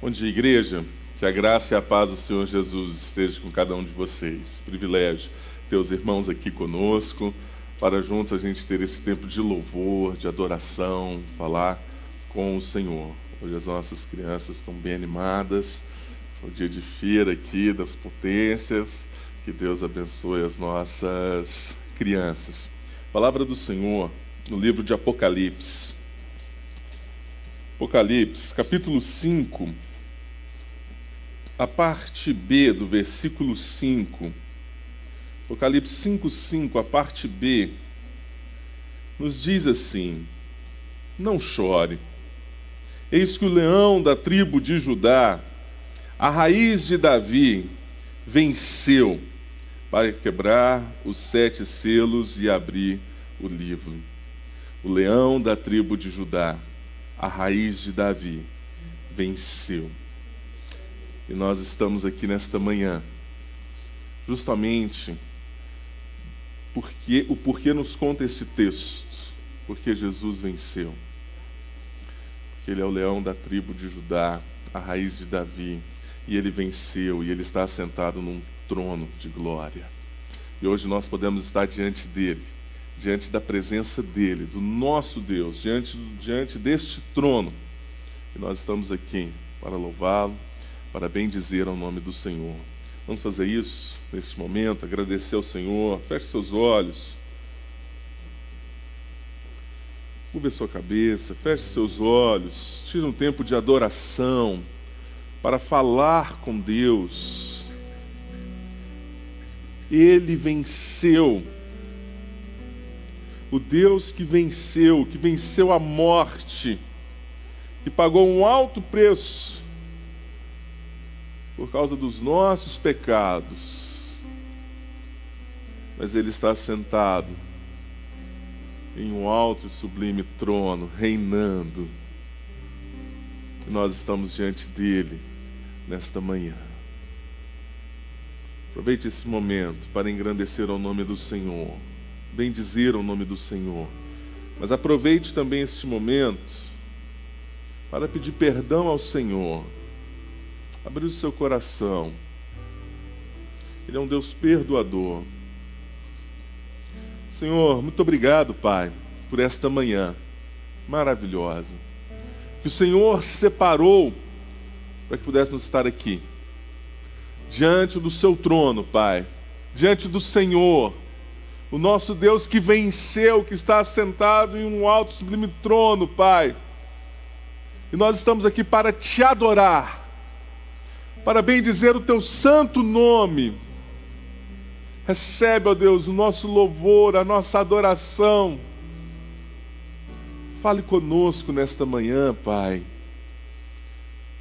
Bom dia, igreja. Que a graça e a paz do Senhor Jesus esteja com cada um de vocês. Privilégio ter os irmãos aqui conosco, para juntos a gente ter esse tempo de louvor, de adoração, falar com o Senhor. Hoje as nossas crianças estão bem animadas. É o dia de feira aqui das potências. Que Deus abençoe as nossas crianças. Palavra do Senhor no livro de Apocalipse. Apocalipse, capítulo 5, a parte B do versículo 5. Apocalipse 5:5, a parte B, nos diz assim: não chore, eis que o leão da tribo de Judá, a raiz de Davi, venceu para quebrar os 7 selos e abrir o livro. O leão da tribo de Judá, a raiz de Davi, venceu. E nós estamos aqui nesta manhã, justamente porque o porquê nos conta esse texto, porque Jesus venceu. Porque ele é o leão da tribo de Judá, a raiz de Davi, e ele venceu, e ele está assentado num trono de glória. E hoje nós podemos estar diante dele, diante da presença dele, do nosso Deus, diante deste trono. E nós estamos aqui para louvá-lo, para bendizer ao nome do Senhor. Vamos fazer isso neste momento, agradecer ao Senhor. Feche seus olhos. Curva a sua cabeça, feche seus olhos. Tire um tempo de adoração para falar com Deus. Ele venceu. O Deus que venceu a morte, que pagou um alto preço por causa dos nossos pecados. Mas ele está sentado em um alto e sublime trono, reinando. E nós estamos diante dele nesta manhã. Aproveite esse momento para engrandecer ao nome do Senhor, bendizer o nome do Senhor. Mas aproveite também este momento para pedir perdão ao Senhor. Abrir o seu coração. Ele é um Deus perdoador. Senhor, muito obrigado, Pai, por esta manhã maravilhosa, que o Senhor separou para que pudéssemos estar aqui, diante do seu trono, Pai, diante do Senhor, o nosso Deus que venceu, que está assentado em um alto e sublime trono, Pai. E nós estamos aqui para te adorar, para bendizer o teu santo nome. Recebe, ó Deus, o nosso louvor, a nossa adoração. Fale conosco nesta manhã, Pai.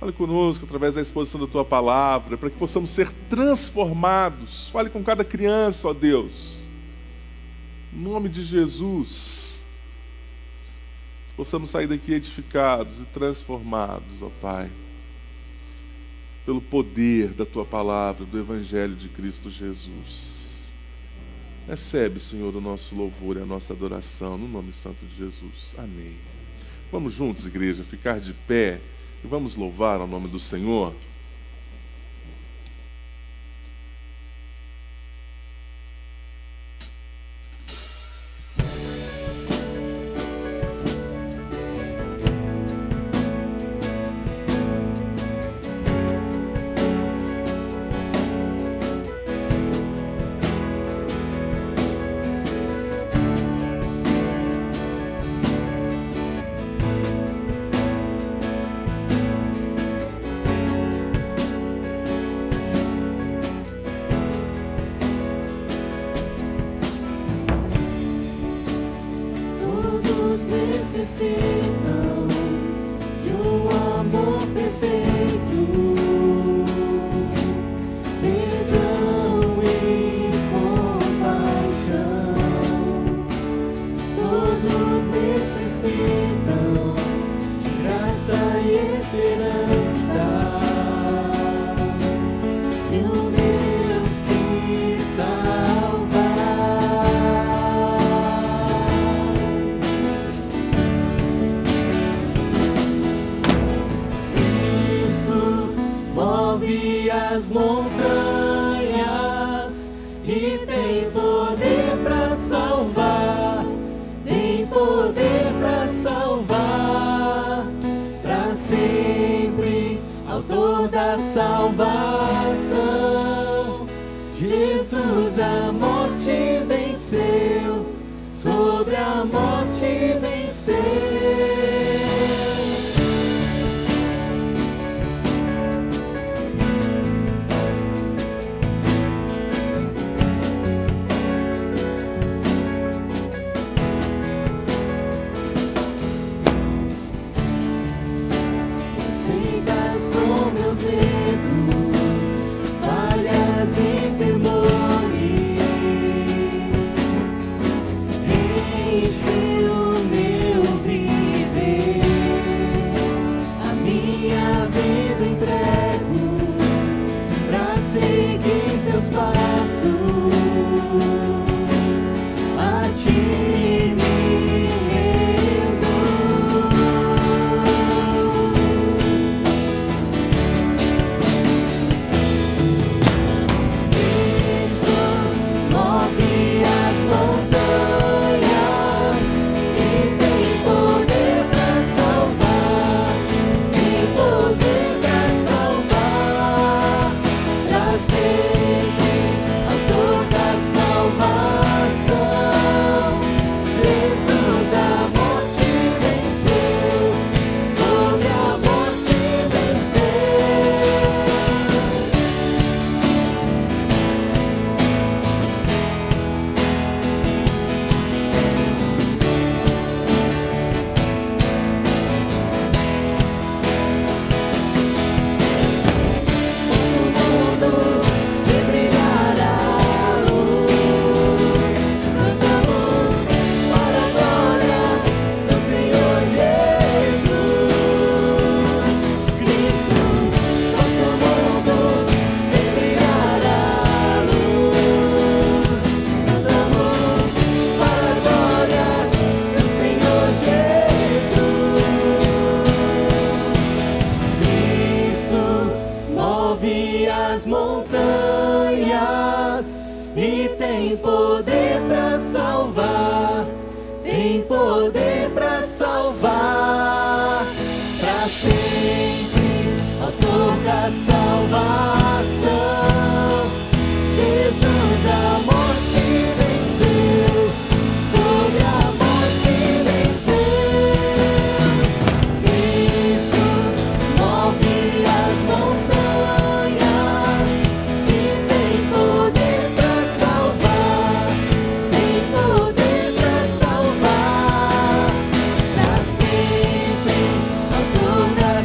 Fale conosco através da exposição da tua palavra, para que possamos ser transformados. Fale com cada criança, ó Deus. Em nome de Jesus, possamos sair daqui edificados e transformados, ó Pai, pelo poder da tua palavra, do Evangelho de Cristo Jesus. Recebe, Senhor, o nosso louvor e a nossa adoração, no nome santo de Jesus. Amém. Vamos juntos, igreja, ficar de pé e vamos louvar ao nome do Senhor. as montanhas e tem poder para salvar, tem poder para salvar, para sempre, autor da salvação. Jesus a morte venceu, sobre a morte venceu. Da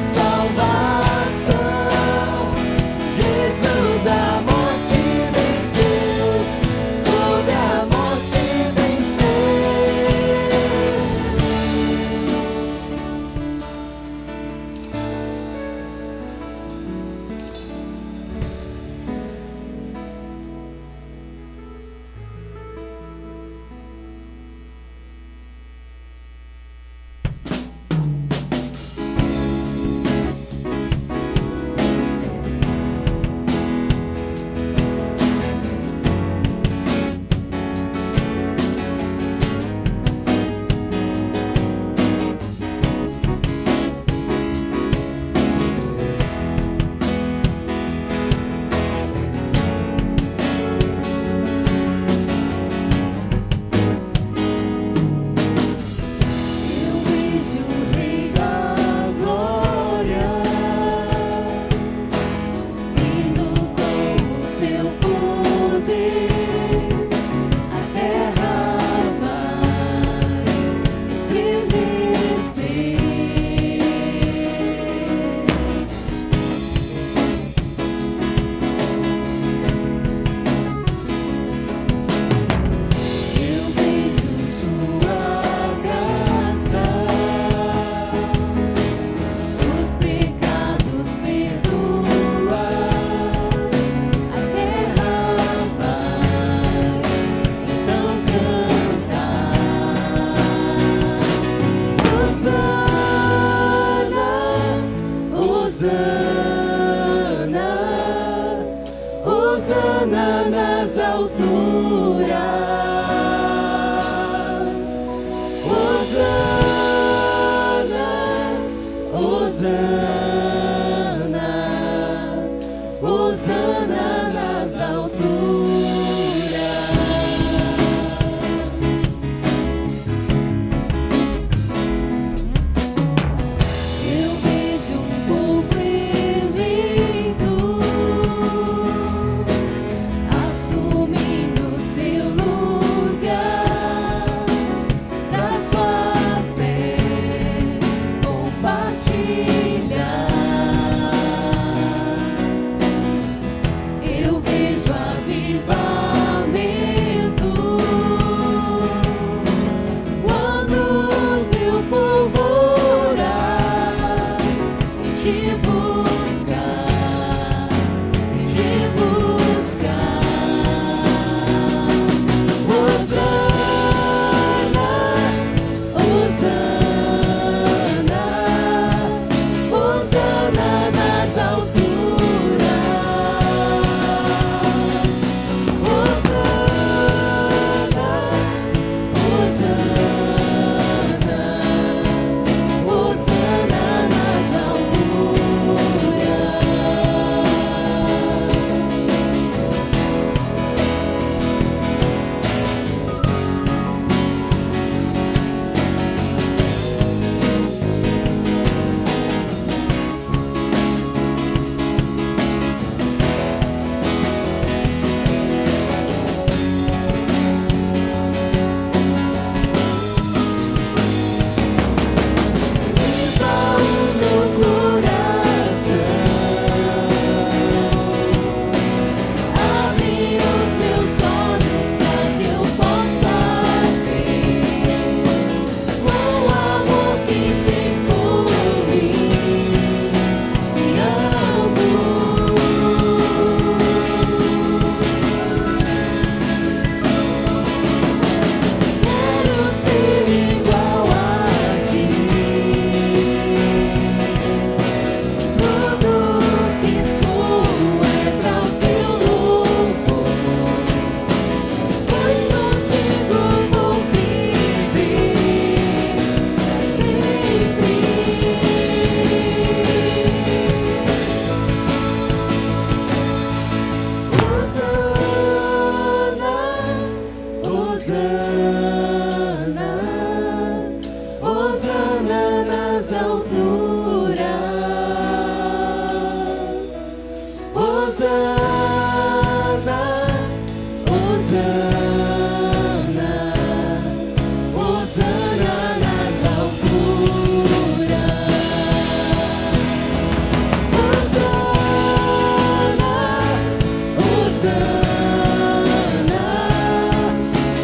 alturas. Hosana, Hosana, Hosana nas alturas. Eu vejo um povo eleito assumindo seu lugar, da sua fé compartilhar. Eu vejo avivamento quando teu povo orar e te buscar, e te buscar. Hosana, Hosana, Hosana nas alturas. Hosana, Hosana, Hosana nas alturas. Limpa o meu coração, abre os meus olhos para que eu possa ver o amor que fez por mim. Te amo. Quero ser igual a ti. Tudo que sou é pra o teu louvor, pois contigo vou viver pra sempre. Hosana, Hosana, Hosana nas alturas. Hosana, Hosana, Hosana nas alturas. Hosana, Hosana,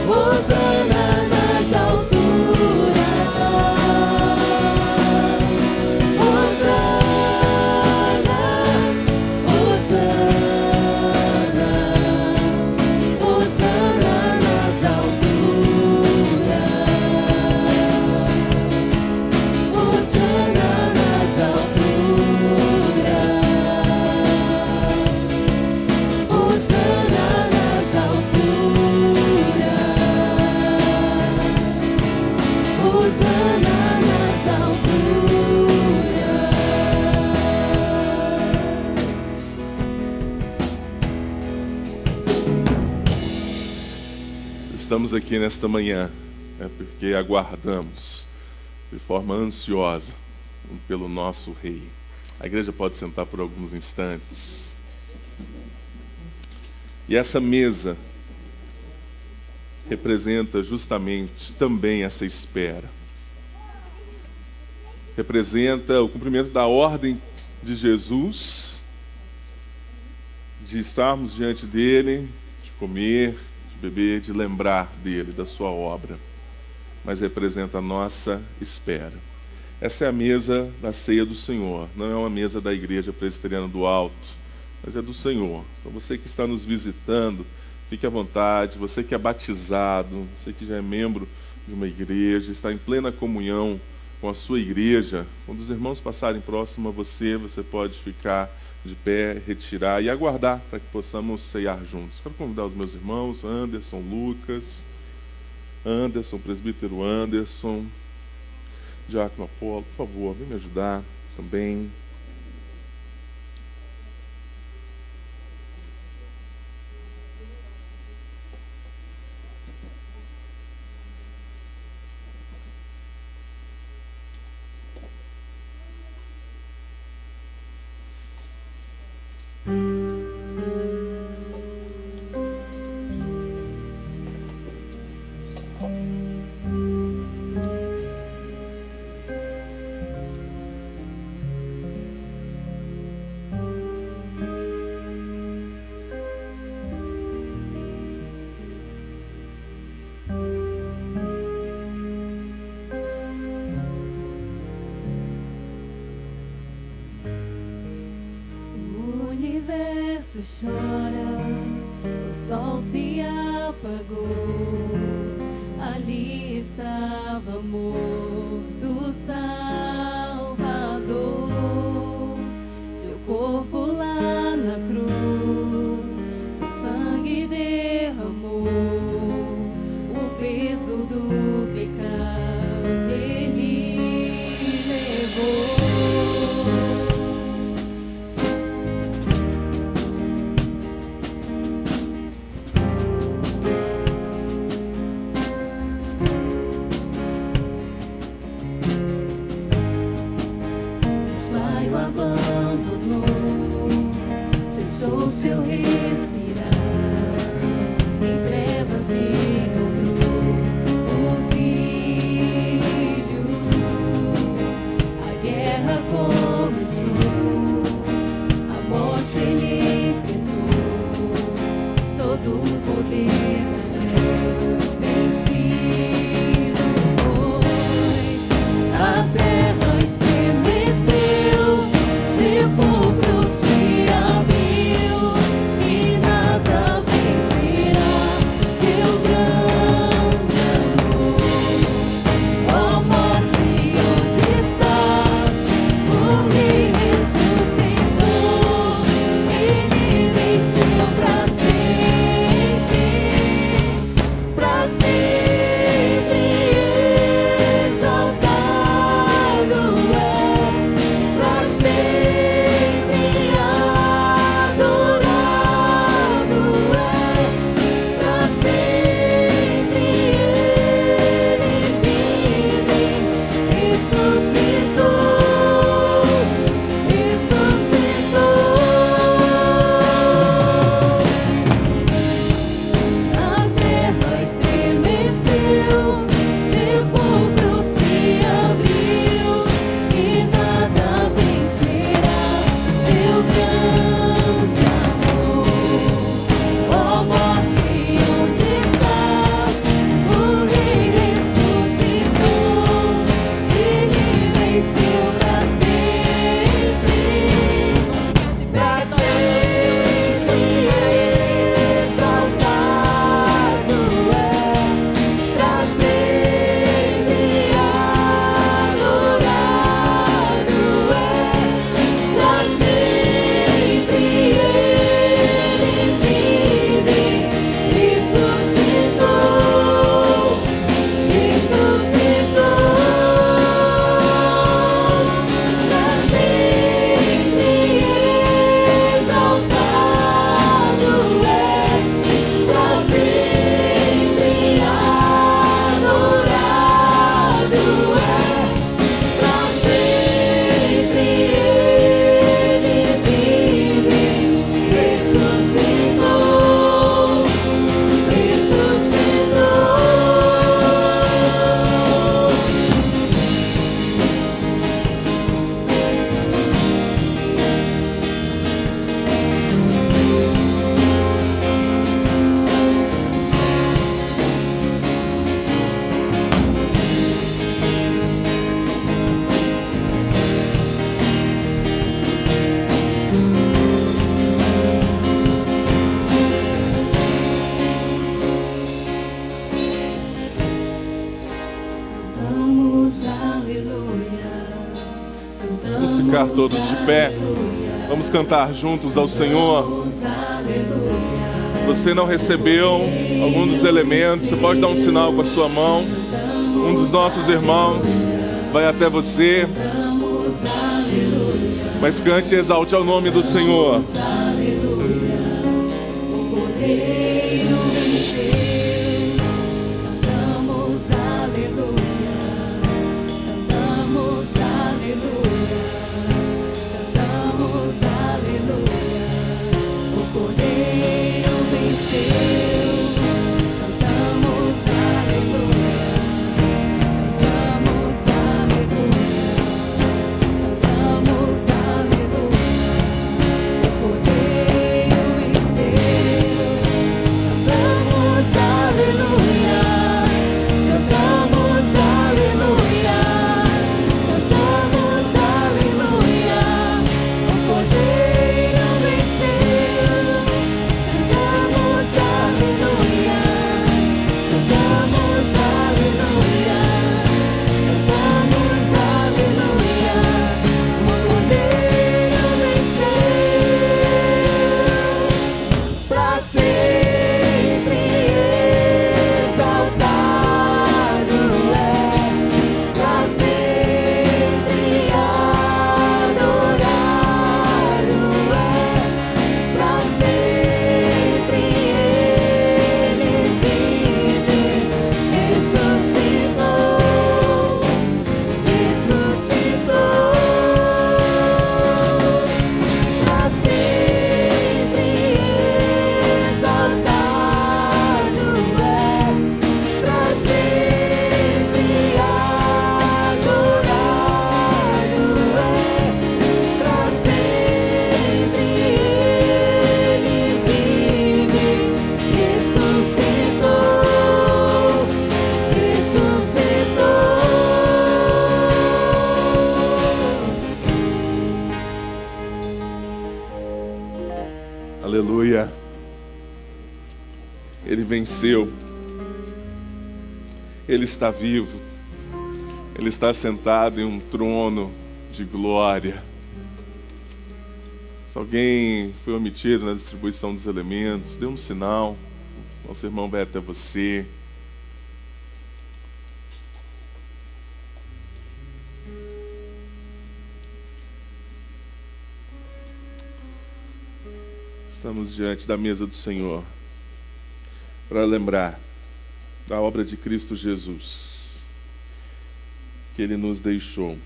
Hosana nas alturas. Hosana, estamos aqui nesta manhã, porque aguardamos de forma ansiosa pelo nosso Rei. A igreja pode sentar por alguns instantes. E essa mesa representa justamente também essa espera. Representa o cumprimento da ordem de Jesus, de estarmos diante dele, de comer, de beber, de lembrar dele, da sua obra. Mas representa a nossa espera. Essa é a mesa da ceia do Senhor. Não é uma mesa da Igreja Presbiteriana do Alto, mas é do Senhor. Então você que está nos visitando, fique à vontade. Você que é batizado, você que já é membro de uma igreja, está em plena comunhão com a sua igreja, quando os irmãos passarem próximo a você, você pode ficar de pé, retirar e aguardar para que possamos ceiar juntos. Quero convidar os meus irmãos, Anderson, Lucas, Anderson, presbítero Anderson, diácono Apolo, por favor, vem me ajudar também. O universo chora, o sol se apagou. Ali estava morto o Salvador. Seu corpo lá na cruz, seu sangue derramou. O peso do pecado ele levou. O abandonou, cessou seu respirar, em trevas se encontrou o Filho. A guerra começou, a morte ele enfrentou, todo o poder dos céus vencido foi. A terra estremeceu, sepulcro se abriu e nada vencerá seu grande amor. Ó morte, onde estás? O Rei ressuscitou, ele venceu para sempre exaltado é, para sempre adorado é, para sempre ele vive, ressuscitou, a terra estremeceu, sepulcro se abriu e nada vencerá seu grande amor. Ó morte, onde estás? O Rei ressuscitou, ele venceu para sempre exaltado é, para sempre adorado é, para sempre ele vive, ressuscitou, para sempre exaltado é, para sempre adorado é, para sempre ele vive, ressuscitou, cantamos aleluia, cantamos Vamos ficar todos de pé. aleluia. Vamos cantar juntos ao Senhor. Se você não recebeu algum dos elementos, você pode dar um sinal com a sua mão. Um dos nossos irmãos vai até você. Mas cante e exalte ao nome do Senhor. Aleluia. Ele venceu. Ele está vivo. Ele está sentado em um trono de glória. Se alguém foi omitido na distribuição dos elementos, dê um sinal. Nosso irmão vai até você. Estamos diante da mesa do Senhor para lembrar da obra de Cristo Jesus que Ele nos deixou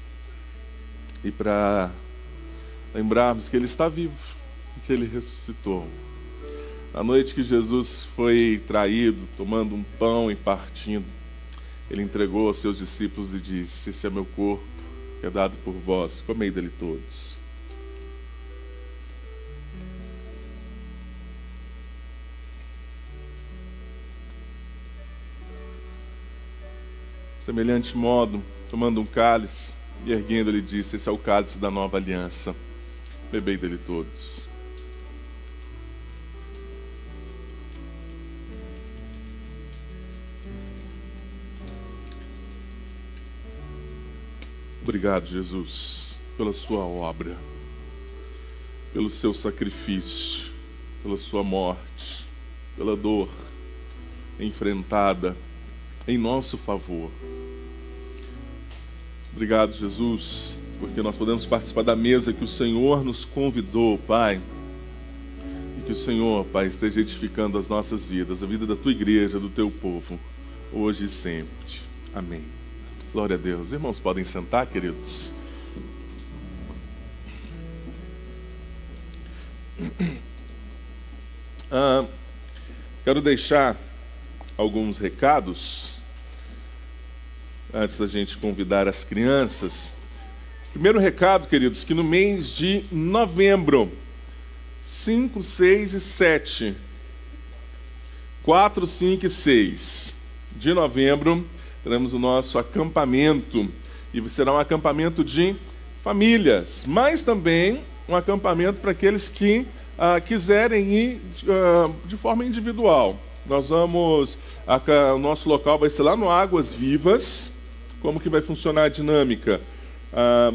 e para lembrarmos que Ele está vivo, que Ele ressuscitou. Na noite que Jesus foi traído, tomando um pão e partindo, Ele entregou aos seus discípulos e disse: esse é meu corpo, que é dado por vós, comei dele todos. Semelhante modo, tomando um cálice e erguendo, ele disse: esse é o cálice da nova aliança, bebei dele todos. Obrigado, Jesus, pela sua obra, pelo seu sacrifício, pela sua morte, pela dor enfrentada em nosso favor. Obrigado, Jesus, porque nós podemos participar da mesa que o Senhor nos convidou, Pai. E que o Senhor, Pai, esteja edificando as nossas vidas, a vida da Tua igreja, do Teu povo, hoje e sempre. Amém. Glória a Deus. Irmãos, podem sentar, queridos. Quero deixar alguns recados antes da gente convidar as crianças. Primeiro recado, queridos, que no mês de novembro, 5, 6 e 7, 4, 5 e 6 de novembro, teremos o nosso acampamento, e será um acampamento de famílias, mas também um acampamento para aqueles que quiserem ir de forma individual. Nós vamos, o nosso local vai ser lá no Águas Vivas. Como que vai funcionar a dinâmica?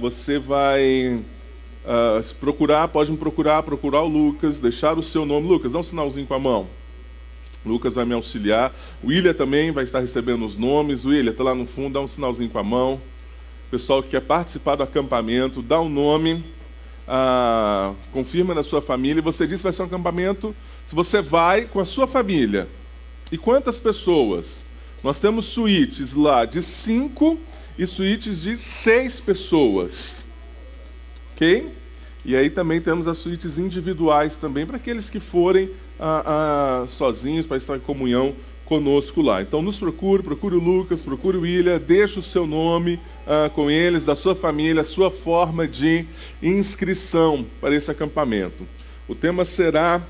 Você vai se procurar, pode me procurar o Lucas, deixar o seu nome. Lucas, dá um sinalzinho com a mão. Lucas vai me auxiliar. O William também vai estar recebendo os nomes. O William está lá no fundo, dá um sinalzinho com a mão. Pessoal que quer participar do acampamento, dá um nome, confirma na sua família. Você disse que vai ser um acampamento, se você vai com a sua família. E quantas pessoas? Nós temos suítes lá de 5 e suítes de 6 pessoas. Ok? E aí também temos as suítes individuais também, para aqueles que forem sozinhos, para estar em comunhão conosco lá. Então nos procure o Lucas, procure o William, deixe o seu nome com eles, da sua família, a sua forma de inscrição para esse acampamento. O tema será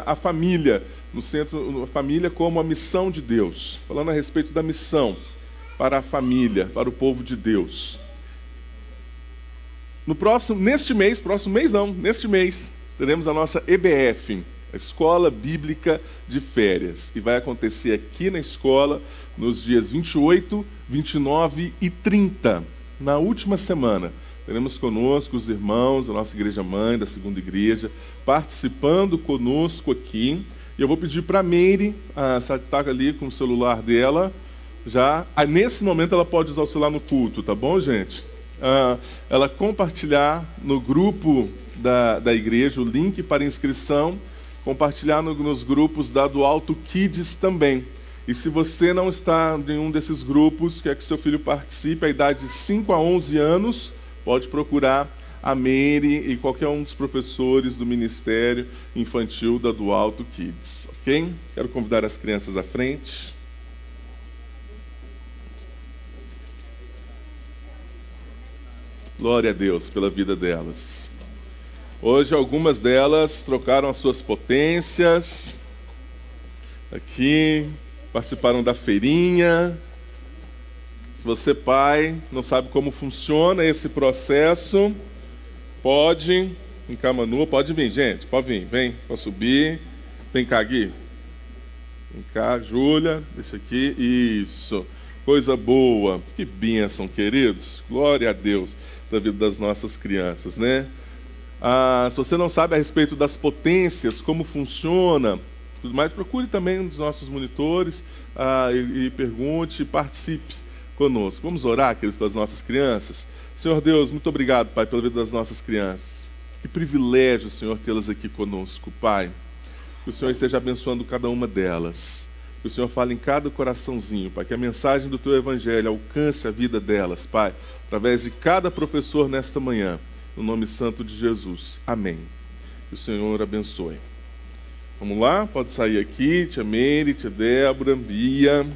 a família, no centro, a família como a missão de Deus, falando a respeito da missão para a família, para o povo de Deus. Neste mês, teremos a nossa EBF, a Escola Bíblica de Férias, e vai acontecer aqui na escola nos dias 28, 29 e 30, na última semana. Teremos conosco os irmãos da nossa igreja mãe, da segunda igreja, participando conosco aqui. E eu vou pedir para a Meire, se ela está ali com o celular dela, já, nesse momento ela pode usar o celular no culto, tá bom, gente? Ela compartilhar no grupo da igreja o link para inscrição, compartilhar nos grupos do Alto Kids também. E se você não está em um desses grupos, quer que seu filho participe, a idade de 5 a 11 anos, pode procurar a Meire e qualquer um dos professores do Ministério Infantil do Alto Kids, ok? Quero convidar as crianças à frente. Glória a Deus pela vida delas. Hoje algumas delas trocaram as suas potências. Aqui, participaram da feirinha. Se você, pai, não sabe como funciona esse processo, pode, em Camanua, pode vir, gente, pode vir, vem, pode subir. Vem cá, Gui. Vem cá, Júlia, deixa aqui, isso. Coisa boa, que bênção, queridos. Glória a Deus da vida das nossas crianças, né? Se você não sabe a respeito das potências, como funciona, tudo mais, procure também um dos nossos monitores e pergunte, participe conosco. Vamos orar, queridos, para as nossas crianças. Senhor Deus, muito obrigado, Pai, pela vida das nossas crianças. Que privilégio, Senhor, tê-las aqui conosco, Pai. Que o Senhor esteja abençoando cada uma delas. Que o Senhor fale em cada coraçãozinho, Pai. Que a mensagem do Teu Evangelho alcance a vida delas, Pai, através de cada professor nesta manhã. No nome santo de Jesus. Amém. Que o Senhor abençoe. Vamos lá? Pode sair aqui, tia Meire, tia Débora, Bia.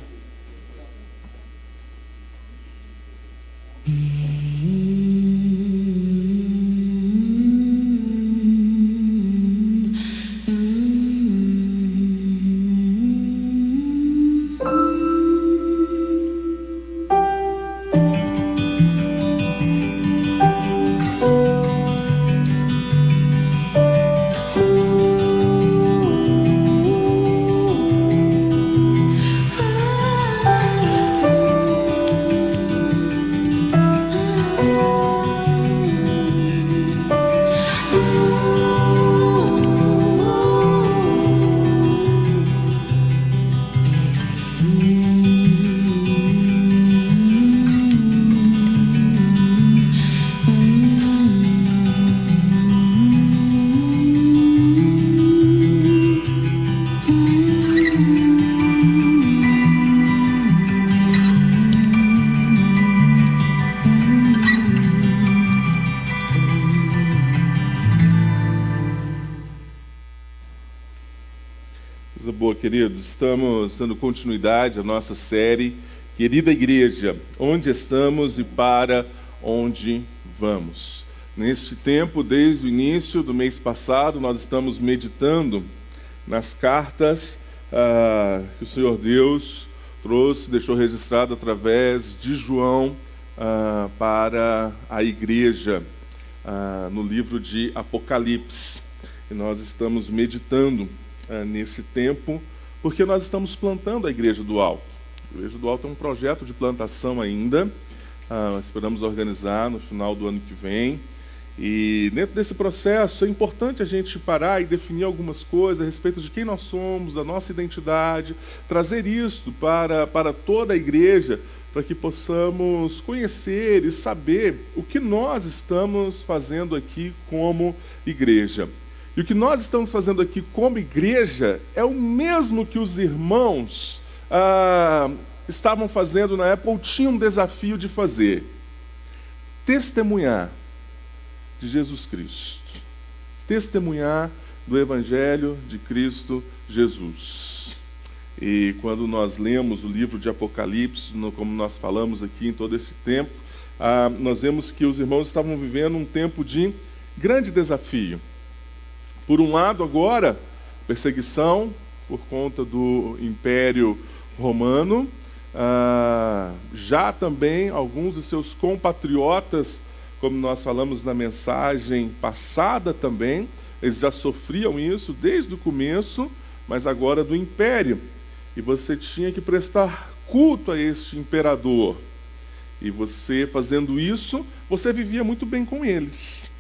Coisa boa, queridos. Estamos dando continuidade à nossa série Querida Igreja, onde estamos e para onde vamos. Neste tempo, desde o início do mês passado, nós estamos meditando nas cartas que o Senhor Deus trouxe, deixou registrado através de João para a igreja, no livro de Apocalipse. E nós estamos meditando nesse tempo, porque nós estamos plantando a Igreja do Alto. A Igreja do Alto é um projeto de plantação ainda, esperamos organizar no final do ano que vem, E dentro desse processo é importante a gente parar e definir algumas coisas a respeito de quem nós somos, da nossa identidade, trazer isso para toda a igreja, para que possamos conhecer e saber o que nós estamos fazendo aqui como igreja. E o que nós estamos fazendo aqui como igreja é o mesmo que os irmãos estavam fazendo na época, ou tinham um desafio de fazer: testemunhar de Jesus Cristo, testemunhar do Evangelho de Cristo Jesus. E quando nós lemos o livro de Apocalipse, como nós falamos aqui em todo esse tempo, nós vemos que os irmãos estavam vivendo um tempo de grande desafio. Por um lado, agora, perseguição por conta do Império Romano, já também alguns de seus compatriotas, como nós falamos na mensagem passada também, eles já sofriam isso desde o começo, mas agora do império. E você tinha que prestar culto a este imperador. E você, fazendo isso, você vivia muito bem com eles.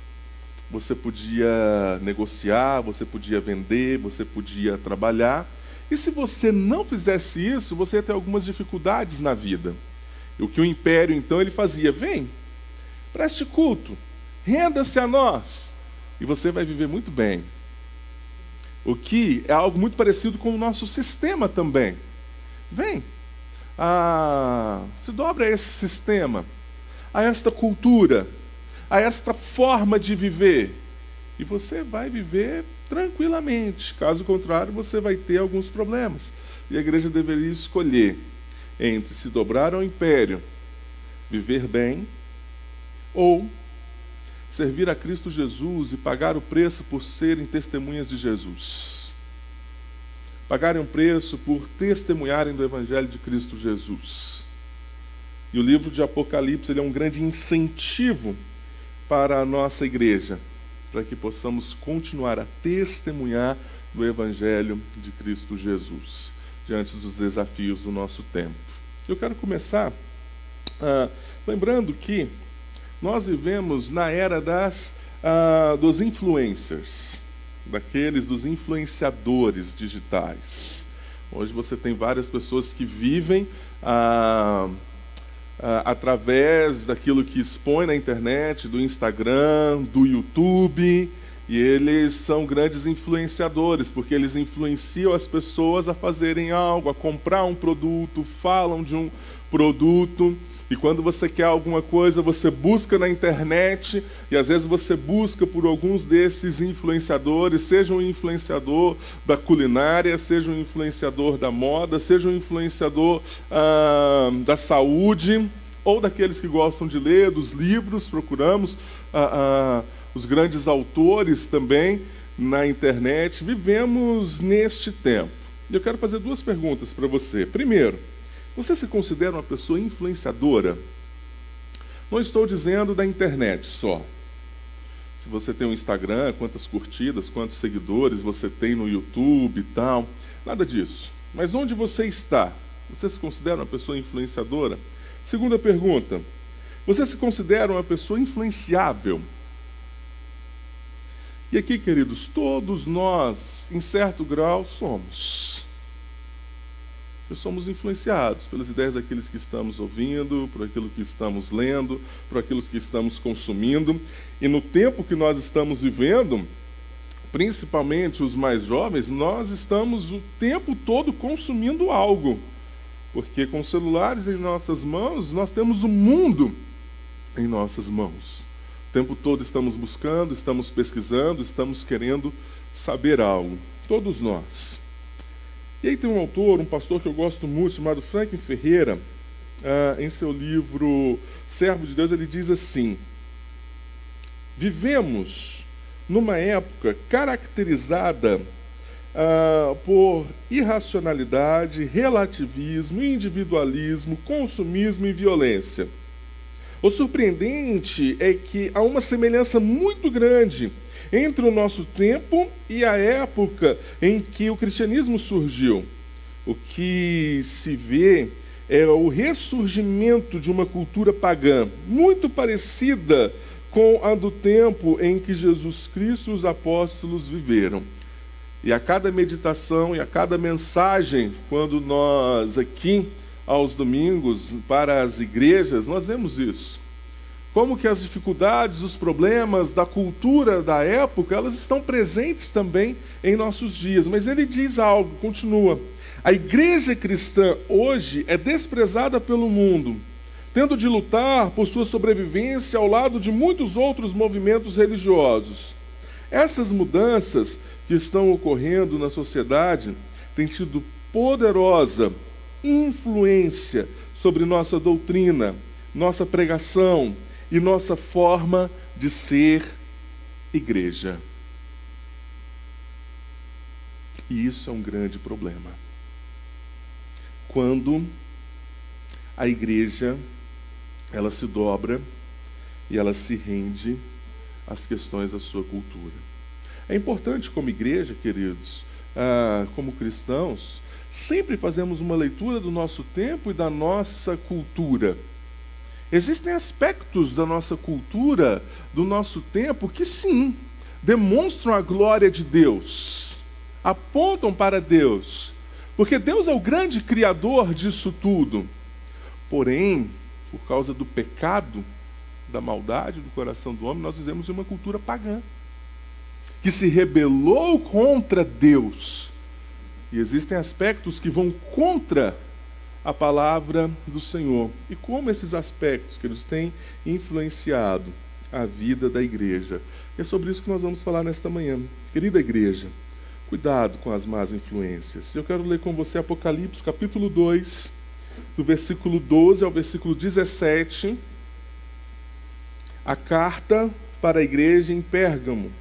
Você podia negociar, você podia vender, você podia trabalhar. E se você não fizesse isso, você ia ter algumas dificuldades na vida. E o que o império, então, ele fazia: vem, preste culto, renda-se a nós, e você vai viver muito bem. O que é algo muito parecido com o nosso sistema também. Vem, se dobra a esse sistema, a esta cultura, a esta forma de viver, e você vai viver tranquilamente. Caso contrário, você vai ter alguns problemas. E a igreja deveria escolher entre se dobrar ao império, viver bem, ou servir a Cristo Jesus e pagar o preço por serem testemunhas de Jesus. Pagarem um preço por testemunharem do Evangelho de Cristo Jesus. E o livro de Apocalipse, ele é um grande incentivo para a nossa igreja, para que possamos continuar a testemunhar do Evangelho de Cristo Jesus, diante dos desafios do nosso tempo. Eu quero começar lembrando que nós vivemos na era dos influencers, dos influenciadores digitais. Hoje você tem várias pessoas que vivem através daquilo que expõe na internet, do Instagram, do YouTube, e eles são grandes influenciadores, porque eles influenciam as pessoas a fazerem algo, a comprar um produto, falam de um produto. E quando você quer alguma coisa, você busca na internet, e às vezes você busca por alguns desses influenciadores, seja um influenciador da culinária, seja um influenciador da moda, seja um influenciador da saúde, ou daqueles que gostam de ler, dos livros. Procuramos os grandes autores também na internet. Vivemos neste tempo. E eu quero fazer duas perguntas para você. Primeiro, você se considera uma pessoa influenciadora? Não estou dizendo da internet só. Se você tem um Instagram, quantas curtidas, quantos seguidores você tem no YouTube e tal. Nada disso. Mas onde você está? Você se considera uma pessoa influenciadora? Segunda pergunta. Você se considera uma pessoa influenciável? E aqui, queridos, todos nós, em certo grau, somos. Somos influenciados pelas ideias daqueles que estamos ouvindo, por aquilo que estamos lendo, por aquilo que estamos consumindo. E no tempo que nós estamos vivendo, principalmente os mais jovens, nós estamos o tempo todo consumindo algo. Porque com celulares em nossas mãos, nós temos o mundo em nossas mãos. O tempo todo estamos buscando, estamos pesquisando, estamos querendo saber algo. Todos nós. E aí tem um autor, um pastor que eu gosto muito, chamado Franklin Ferreira, em seu livro Servo de Deus, ele diz assim: vivemos numa época caracterizada por irracionalidade, relativismo, individualismo, consumismo e violência. O surpreendente é que há uma semelhança muito grande entre o nosso tempo e a época em que o cristianismo surgiu. O que se vê é o ressurgimento de uma cultura pagã, muito parecida com a do tempo em que Jesus Cristo e os apóstolos viveram. E a cada meditação e a cada mensagem, quando nós aqui, aos domingos, para as igrejas, nós vemos isso. Como que as dificuldades, os problemas da cultura da época, elas estão presentes também em nossos dias. Mas ele diz algo, continua. A igreja cristã hoje é desprezada pelo mundo, tendo de lutar por sua sobrevivência ao lado de muitos outros movimentos religiosos. Essas mudanças que estão ocorrendo na sociedade têm tido poderosa influência sobre nossa doutrina, nossa pregação e nossa forma de ser igreja. E isso é um grande problema. Quando a igreja, ela se dobra e ela se rende às questões da sua cultura. É importante como igreja, queridos, como cristãos, sempre fazemos uma leitura do nosso tempo e da nossa cultura. Existem aspectos da nossa cultura, do nosso tempo, que sim, demonstram a glória de Deus, apontam para Deus, porque Deus é o grande criador disso tudo. Porém, por causa do pecado, da maldade do coração do homem, nós vivemos em uma cultura pagã, que se rebelou contra Deus. E existem aspectos que vão contra a palavra do Senhor. E como esses aspectos que eles têm influenciado a vida da igreja. É sobre isso que nós vamos falar nesta manhã. Querida igreja, cuidado com as más influências. Eu quero ler com você Apocalipse, capítulo 2, do versículo 12 ao versículo 17, a carta para a igreja em Pérgamo.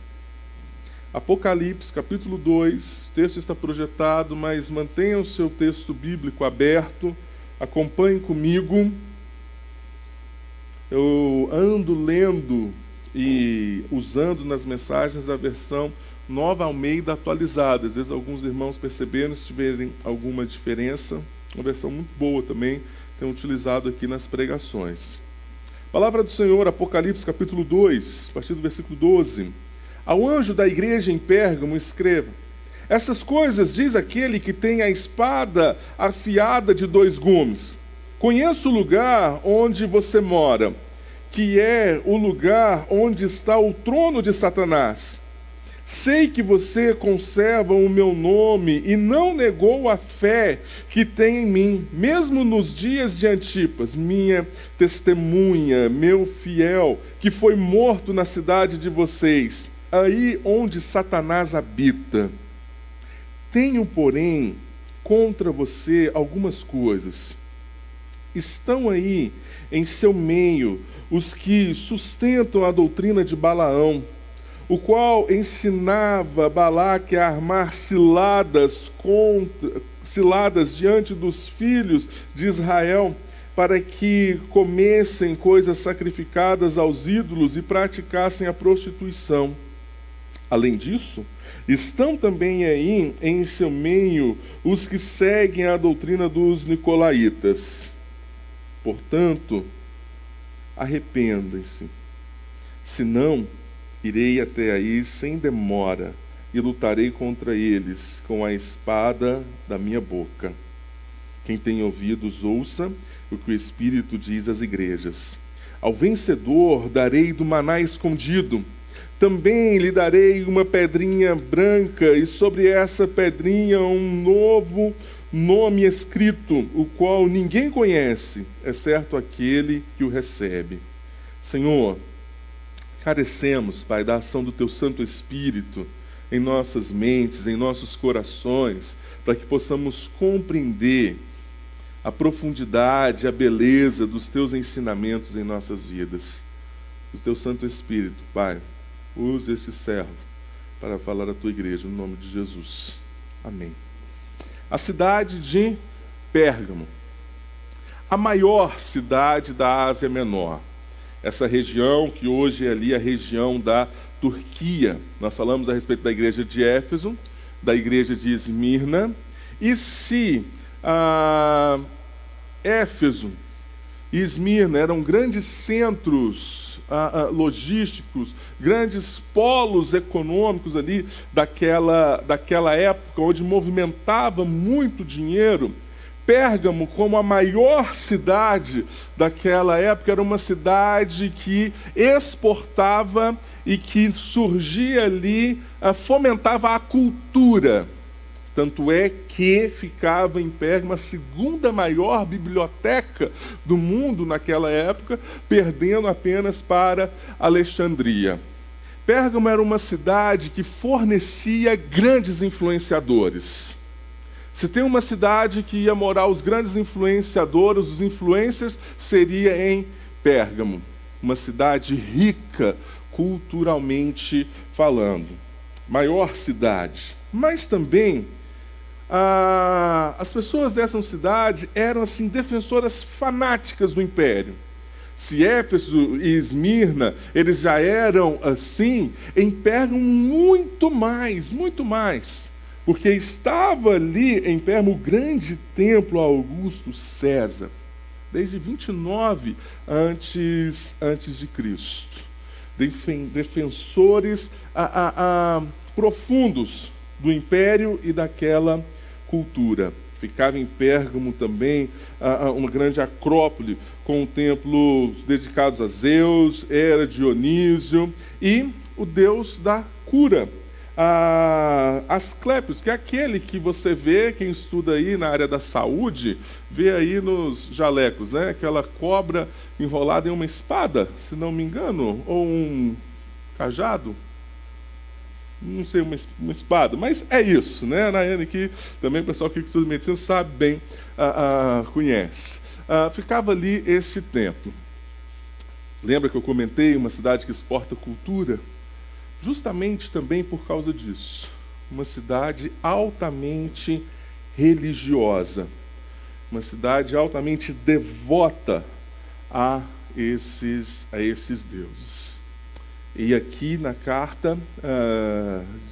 Apocalipse, capítulo 2, o texto está projetado, mas mantenha o seu texto bíblico aberto, acompanhe comigo. Eu ando lendo e usando nas mensagens a versão Nova Almeida atualizada. Às vezes alguns irmãos perceberam, se tiverem alguma diferença, uma versão muito boa também, tenho utilizado aqui nas pregações. Palavra do Senhor, Apocalipse, capítulo 2, a partir do versículo 12. Ao anjo da igreja em Pérgamo escreva: essas coisas diz aquele que tem a espada afiada de 2 gumes. Conheço o lugar onde você mora, que é o lugar onde está o trono de Satanás. Sei que você conserva o meu nome e não negou a fé que tem em mim, mesmo nos dias de Antipas, minha testemunha, meu fiel, que foi morto na cidade de vocês, aí onde Satanás habita. Tenho, porém, contra você algumas coisas. Estão aí em seu meio os que sustentam a doutrina de Balaão, o qual ensinava Balaque a armar ciladas diante dos filhos de Israel, para que comessem coisas sacrificadas aos ídolos e praticassem a prostituição. Além disso, estão também aí em seu meio os que seguem a doutrina dos nicolaítas. Portanto, arrependem-se. Senão, irei até aí sem demora e lutarei contra eles com a espada da minha boca. Quem tem ouvidos, ouça o que o Espírito diz às igrejas. Ao vencedor darei do maná escondido. Também lhe darei uma pedrinha branca, e sobre essa pedrinha um novo nome escrito, o qual ninguém conhece, exceto aquele que o recebe. Senhor, carecemos, Pai, da ação do Teu Santo Espírito em nossas mentes, em nossos corações, para que possamos compreender a profundidade, a beleza dos Teus ensinamentos em nossas vidas. O Teu Santo Espírito, Pai, use esse servo para falar à Tua igreja, no nome de Jesus. Amém. A cidade de Pérgamo, a maior cidade da Ásia Menor. Essa região que hoje é ali a região da Turquia. Nós falamos a respeito da igreja de Éfeso, da igreja de Esmirna. E se Éfeso e Esmirna eram grandes centros logísticos, grandes polos econômicos ali daquela época, onde movimentava muito dinheiro. Pérgamo, como a maior cidade daquela época, era uma cidade que exportava e que surgia ali, fomentava a cultura. Tanto é que ficava em Pérgamo a segunda maior biblioteca do mundo naquela época, perdendo apenas para Alexandria. Pérgamo era uma cidade que fornecia grandes influenciadores. Se tem uma cidade que ia morar os grandes influenciadores, os influencers, seria em Pérgamo. Uma cidade rica, culturalmente falando. Maior cidade. Mas também, as pessoas dessa cidade eram assim, defensoras fanáticas do império. Se Éfeso e Esmirna, eles já eram assim, em Pérgamo muito mais. Porque estava ali em Pérgamo o grande templo Augusto César, desde 29 antes de Cristo. Defensores profundos do império e daquela cultura. Ficava em Pérgamo também uma grande acrópole com templos dedicados a Zeus, Hera, Dionísio e o deus da cura. Asclépios, que é aquele que você vê, quem estuda aí na área da saúde, vê aí nos jalecos, né? Aquela cobra enrolada em uma espada, se não me engano, ou um cajado. Não sei, uma espada, mas é isso, né? Nayane, que também o pessoal que estuda medicina sabe bem, conhece. Ficava ali este templo. Lembra que eu comentei uma cidade que exporta cultura? Justamente também por causa disso. Uma cidade altamente religiosa. Uma cidade altamente devota a esses deuses. E aqui na carta,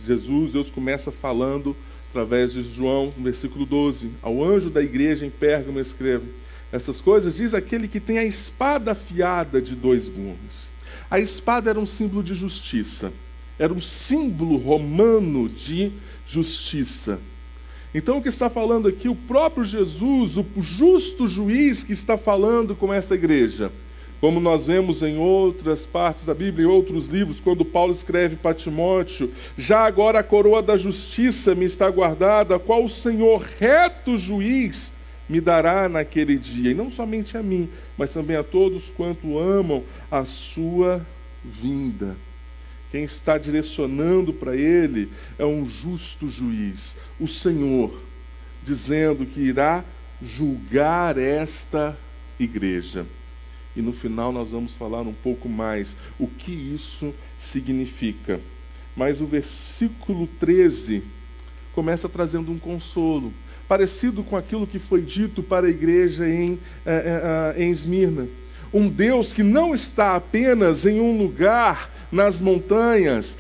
Deus começa falando, através de João, no versículo 12, ao anjo da igreja em Pérgamo escreve, essas coisas diz aquele que tem a espada afiada de 2 gumes. A espada era um símbolo de justiça, era um símbolo romano de justiça. Então o que está falando aqui, o próprio Jesus, o justo juiz que está falando com esta igreja. Como nós vemos em outras partes da Bíblia, em outros livros, quando Paulo escreve para Timóteo, já agora a coroa da justiça me está guardada, a qual o Senhor, reto juiz, me dará naquele dia. E não somente a mim, mas também a todos quanto amam a sua vinda. Quem está direcionando para ele é um justo juiz, o Senhor, dizendo que irá julgar esta igreja. E no final nós vamos falar um pouco mais o que isso significa. Mas o versículo 13 começa trazendo um consolo, parecido com aquilo que foi dito para a igreja em Esmirna. Um Deus que não está apenas em um lugar nas montanhas,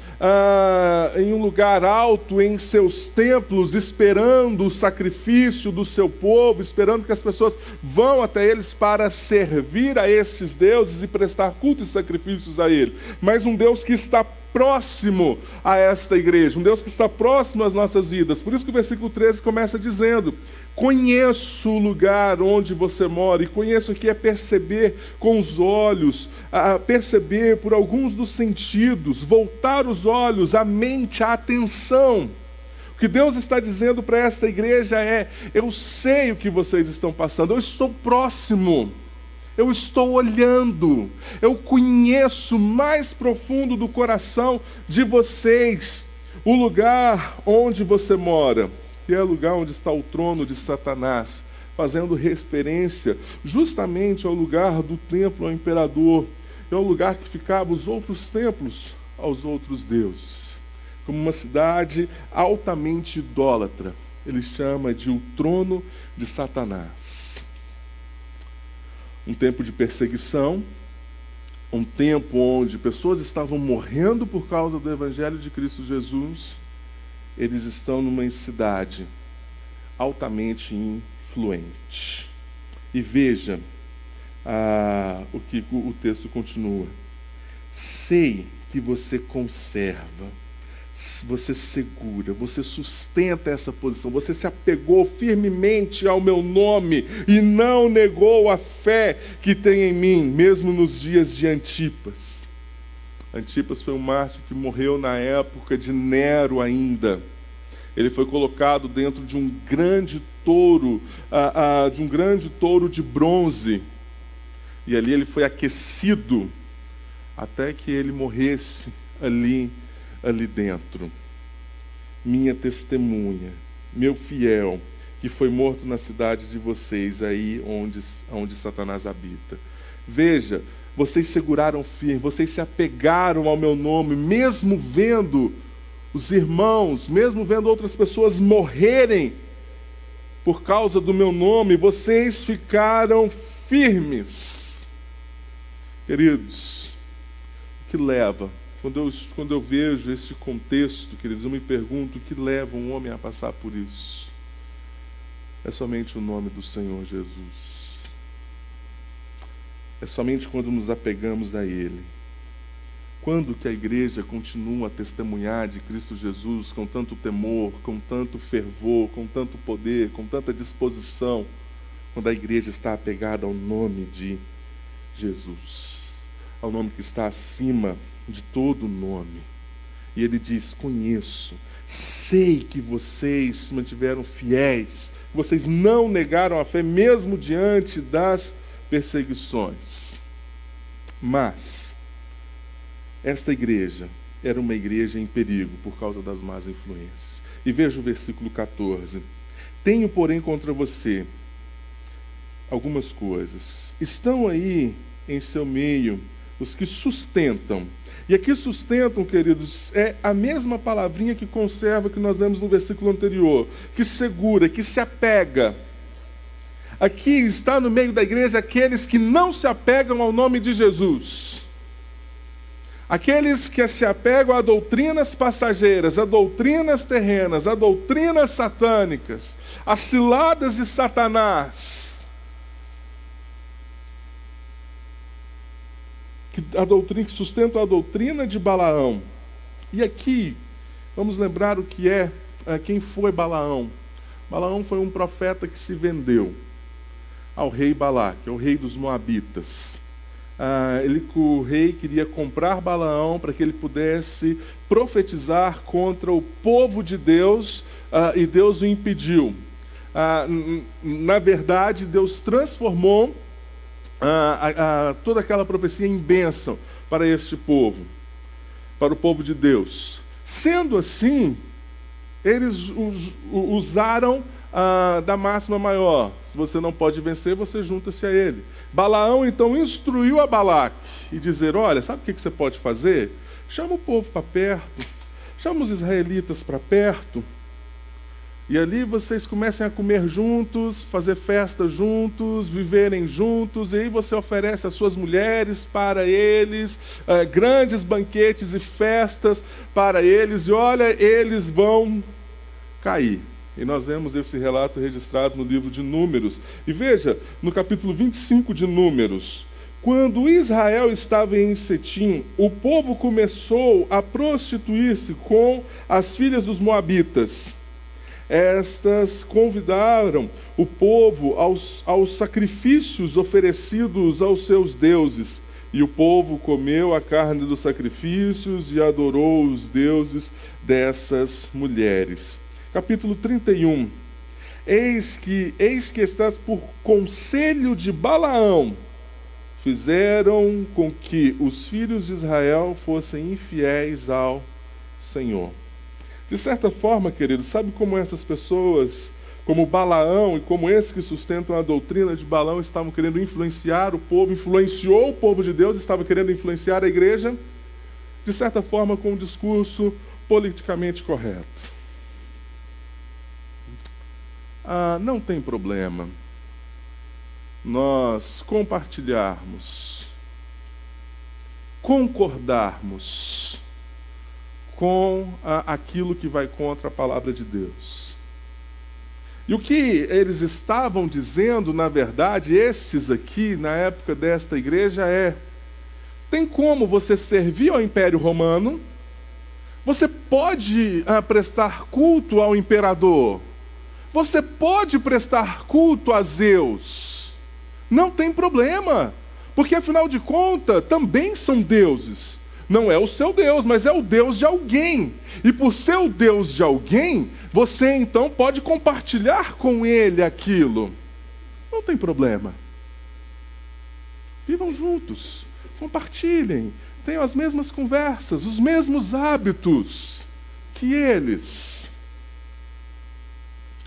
em um lugar alto, em seus templos, esperando o sacrifício do seu povo, esperando que as pessoas vão até eles para servir a estes deuses e prestar culto e sacrifícios a ele. Mas um Deus que está próximo a esta igreja, um Deus que está próximo às nossas vidas. Por isso que o versículo 13 começa dizendo, conheço o lugar onde você mora, e conheço aqui é perceber com os olhos, perceber por alguns dos sentidos, voltar os olhos, a mente, a atenção. O que Deus está dizendo para esta igreja é, eu sei o que vocês estão passando, eu estou próximo. Eu estou olhando, eu conheço mais profundo do coração de vocês o lugar onde você mora, que é o lugar onde está o trono de Satanás, fazendo referência justamente ao lugar do templo ao imperador, é o lugar que ficavam os outros templos aos outros deuses, como uma cidade altamente idólatra. Ele chama de o trono de Satanás. Um tempo de perseguição, um tempo onde pessoas estavam morrendo por causa do Evangelho de Cristo Jesus. Eles estão numa cidade altamente influente. E veja, o que o texto continua. Sei que você conserva, você segura, você sustenta essa posição, você se apegou firmemente ao meu nome e não negou a fé que tem em mim, mesmo nos dias de Antipas. Antipas foi um mártir que morreu na época de Nero ainda. Ele foi colocado dentro de um grande touro, de bronze. E ali ele foi aquecido até que ele morresse ali dentro. Minha testemunha, meu fiel, que foi morto na cidade de vocês, aí onde Satanás habita. Veja, vocês seguraram firme, vocês se apegaram ao meu nome, mesmo vendo os irmãos, mesmo vendo outras pessoas morrerem por causa do meu nome, vocês ficaram firmes. Queridos, o que leva? Quando eu vejo esse contexto, queridos, eu me pergunto o que leva um homem a passar por isso. É somente o nome do Senhor Jesus. É somente quando nos apegamos a Ele. Quando que a igreja continua a testemunhar de Cristo Jesus com tanto temor, com tanto fervor, com tanto poder, com tanta disposição, quando a igreja está apegada ao nome de Jesus, ao nome que está acima de todo nome. E ele diz: conheço, sei que vocês se mantiveram fiéis, vocês não negaram a fé mesmo diante das perseguições. Mas esta igreja era uma igreja em perigo por causa das más influências. E veja o versículo 14. Tenho, porém, contra você algumas coisas. Estão aí em seu meio os que sustentam. E aqui sustentam, queridos, é a mesma palavrinha que conserva que nós lemos no versículo anterior. Que segura, que se apega. Aqui está no meio da igreja aqueles que não se apegam ao nome de Jesus. Aqueles que se apegam a doutrinas passageiras, a doutrinas terrenas, a doutrinas satânicas, a ciladas de Satanás. Que sustentam a doutrina de Balaão. E aqui, vamos lembrar quem foi Balaão. Balaão foi um profeta que se vendeu ao rei Balaque, ao rei dos Moabitas. O rei queria comprar Balaão para que ele pudesse profetizar contra o povo de Deus, e Deus o impediu. Na verdade, Deus transformou toda aquela profecia em bênção para este povo, para o povo de Deus. Sendo assim, eles usaram da máxima maior: se você não pode vencer, você junta-se a ele. Balaão então instruiu a Balaque e dizer: olha, sabe o que você pode fazer? Chama o povo para perto, chama os israelitas para perto, e ali vocês comecem a comer juntos, fazer festa juntos, viverem juntos, e aí você oferece as suas mulheres para eles, grandes banquetes e festas para eles, e olha, eles vão cair. E nós vemos esse relato registrado no livro de Números. E veja, no capítulo 25 de Números: quando Israel estava em Setim, o povo começou a prostituir-se com as filhas dos moabitas. Estas convidaram o povo aos sacrifícios oferecidos aos seus deuses. E o povo comeu a carne dos sacrifícios e adorou os deuses dessas mulheres. Capítulo 31. Eis que estás por conselho de Balaão, fizeram com que os filhos de Israel fossem infiéis ao Senhor. De certa forma, queridos, sabe como essas pessoas, como Balaão e como esses que sustentam a doutrina de Balaão, estavam querendo influenciar o povo, influenciou o povo de Deus, estava querendo influenciar a igreja? De certa forma, com um discurso politicamente correto. Não tem problema nós compartilharmos, concordarmos com aquilo que vai contra a palavra de Deus. E o que eles estavam dizendo, na verdade, estes aqui, na época desta igreja, tem como você servir ao Império Romano, você pode prestar culto ao imperador, você pode prestar culto a Zeus, não tem problema, porque afinal de contas, também são deuses. Não é o seu Deus, mas é o Deus de alguém. E por ser o Deus de alguém, você então pode compartilhar com ele aquilo. Não tem problema. Vivam juntos, compartilhem, tenham as mesmas conversas, os mesmos hábitos que eles.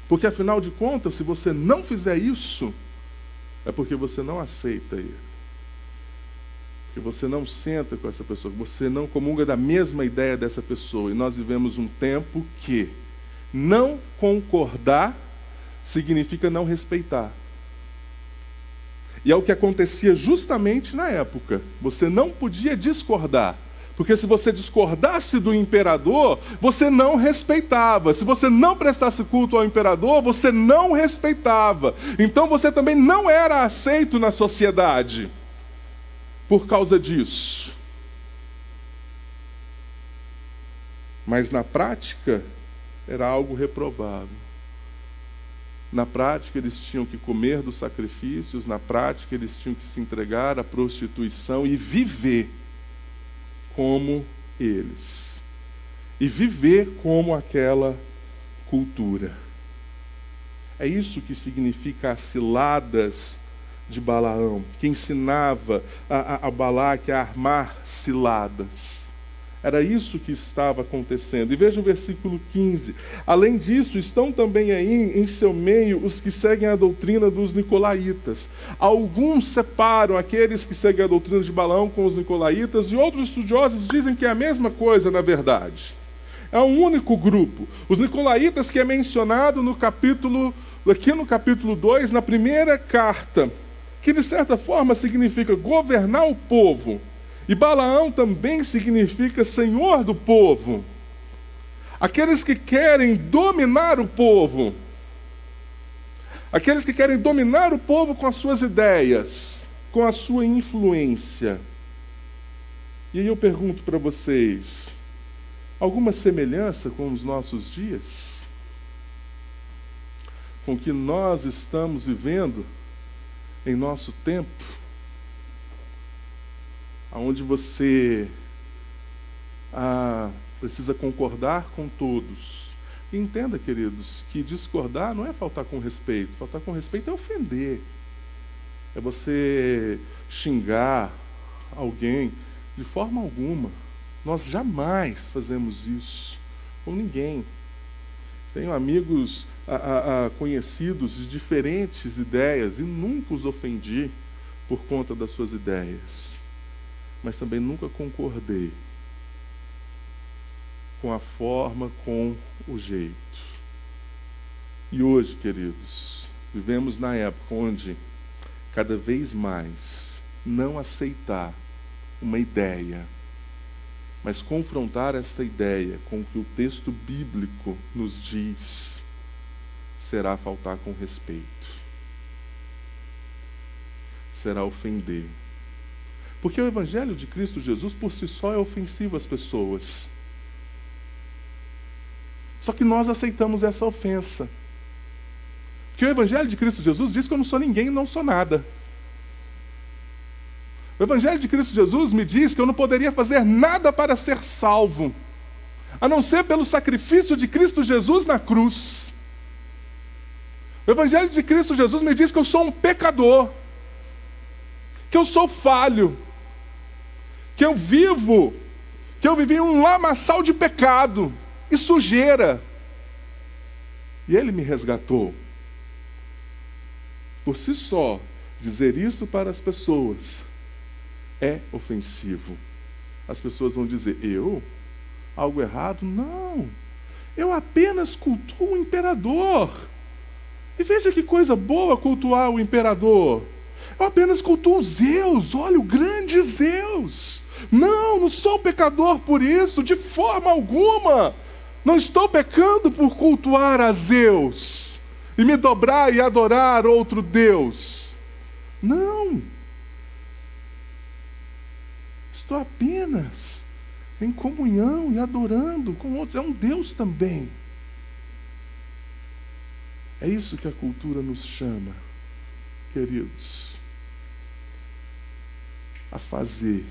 Porque afinal de contas, se você não fizer isso, é porque você não aceita ele. Que você não senta com essa pessoa, que você não comunga da mesma ideia dessa pessoa. E nós vivemos um tempo que não concordar significa não respeitar. E é o que acontecia justamente na época. Você não podia discordar. Porque se você discordasse do imperador, você não respeitava. Se você não prestasse culto ao imperador, você não respeitava. Então você também não era aceito na sociedade. Por causa disso. Mas na prática, era algo reprovável. Na prática, eles tinham que comer dos sacrifícios, na prática, eles tinham que se entregar à prostituição e viver como eles. E viver como aquela cultura. É isso que significa as ciladas de Balaão, que ensinava a Balaque a armar ciladas. Era isso que estava acontecendo. E veja o versículo 15. Além disso, estão também aí em seu meio os que seguem a doutrina dos nicolaítas. Alguns separam aqueles que seguem a doutrina de Balaão com os nicolaítas, e outros estudiosos dizem que é a mesma coisa, na verdade. É um único grupo. Os nicolaítas, que é mencionado aqui no capítulo 2, na primeira carta, que de certa forma significa governar o povo. E Balaão também significa senhor do povo. Aqueles que querem dominar o povo. Aqueles que querem dominar o povo com as suas ideias, com a sua influência. E aí eu pergunto para vocês, alguma semelhança com os nossos dias? Com o que nós estamos vivendo em nosso tempo, onde você precisa concordar com todos. E entenda, queridos, que discordar não é faltar com respeito. Faltar com respeito é ofender. É você xingar alguém de forma alguma. Nós jamais fazemos isso com ninguém. Tenho amigos conhecidos de diferentes ideias e nunca os ofendi por conta das suas ideias. Mas também nunca concordei com a forma, com o jeito. E hoje, queridos, vivemos na época onde cada vez mais não aceitar uma ideia, mas confrontar essa ideia com o que o texto bíblico nos diz, será faltar com respeito. Será ofender. Porque o Evangelho de Cristo Jesus, por si só, é ofensivo às pessoas. Só que nós aceitamos essa ofensa. Porque o Evangelho de Cristo Jesus diz que eu não sou ninguém e não sou nada. O Evangelho de Cristo Jesus me diz que eu não poderia fazer nada para ser salvo, a não ser pelo sacrifício de Cristo Jesus na cruz. O Evangelho de Cristo Jesus me diz que eu sou um pecador, que eu sou falho, que eu vivi um lamaçal de pecado e sujeira. E Ele me resgatou. Por si só, dizer isso para as pessoas é ofensivo. As pessoas vão dizer, eu? Algo errado? Não. Eu apenas cultuo o imperador. E veja que coisa boa cultuar o imperador. Eu apenas cultuo Zeus. Olha, o grande Zeus. Não sou pecador por isso, de forma alguma. Não estou pecando por cultuar a Zeus. e me dobrar e adorar outro Deus. Não. Estou apenas em comunhão e adorando com outros. É um Deus também. É isso que a cultura nos chama, queridos, a fazer.